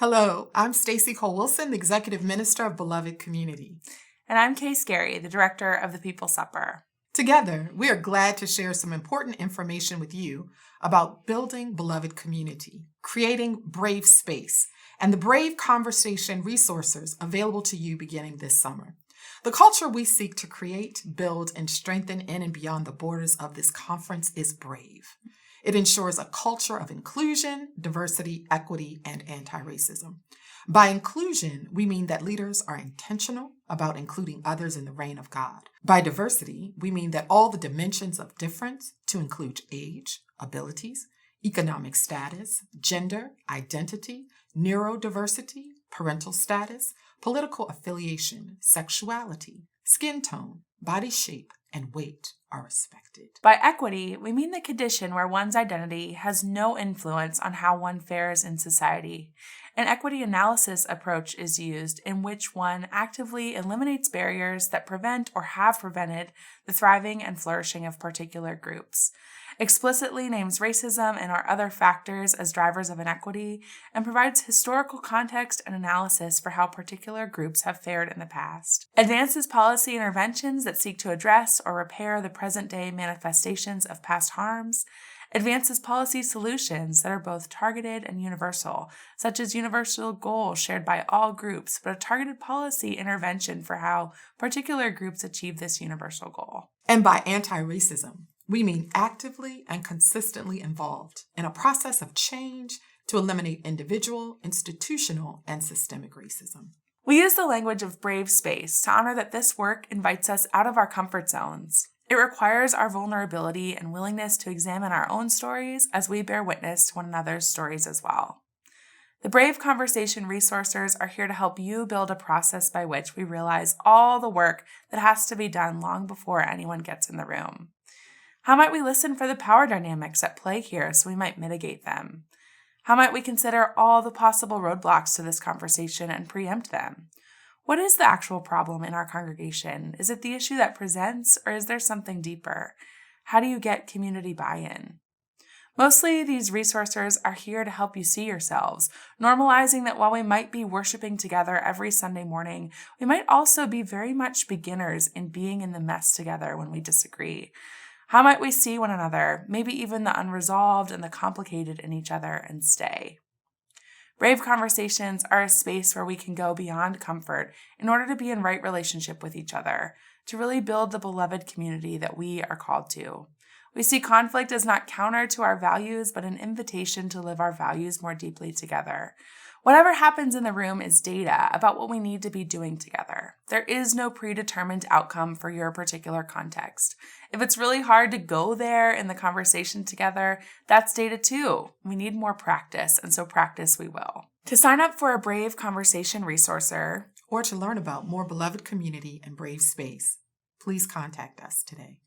Hello, I'm Stacy Cole-Wilson, the Executive Minister of Beloved Community. And I'm Kay Scary, the Director of the People's Supper. Together, we are glad to share some important information with you about building Beloved Community, creating Brave Space, and the Brave Conversation resources available to you beginning this summer. The culture we seek to create, build, and strengthen in and beyond the borders of this conference is brave. It ensures a culture of inclusion, diversity, equity, and anti-racism. By inclusion, we mean that leaders are intentional about including others in the reign of God. By diversity, we mean that all the dimensions of difference, to include age, abilities, economic status, gender, identity, neurodiversity, parental status, political affiliation, sexuality, skin tone, body shape, and weight are respected. By equity, we mean the condition where one's identity has no influence on how one fares in society. An equity analysis approach is used in which one actively eliminates barriers that prevent or have prevented the thriving and flourishing of particular groups, explicitly names racism and or other factors as drivers of inequity, and provides historical context and analysis for how particular groups have fared in the past, advances policy interventions that seek to address or repair the present-day manifestations of past harms, advances policy solutions that are both targeted and universal, such as universal goals shared by all groups, but a targeted policy intervention for how particular groups achieve this universal goal. And by anti-racism, we mean actively and consistently involved in a process of change to eliminate individual, institutional, and systemic racism. We use the language of brave space to honor that this work invites us out of our comfort zones. It requires our vulnerability and willingness to examine our own stories as we bear witness to one another's stories as well. The Brave Conversation resources are here to help you build a process by which we realize all the work that has to be done long before anyone gets in the room. How might we listen for the power dynamics at play here so we might mitigate them? How might we consider all the possible roadblocks to this conversation and preempt them? What is the actual problem in our congregation? Is it the issue that presents, or is there something deeper? How do you get community buy-in? Mostly, these resources are here to help you see yourselves, normalizing that while we might be worshiping together every Sunday morning, we might also be very much beginners in being in the mess together when we disagree. How might we see one another, maybe even the unresolved and the complicated in each other, and stay? Brave Conversations are a space where we can go beyond comfort in order to be in right relationship with each other, to really build the beloved community that we are called to. We see conflict as not counter to our values, but an invitation to live our values more deeply together. Whatever happens in the room is data about what we need to be doing together. There is no predetermined outcome for your particular context. If it's really hard to go there in the conversation together, that's data too. We need more practice, and so practice we will. To sign up for a Brave Conversation resourcer, or to learn about more Beloved Community and Brave Space, please contact us today.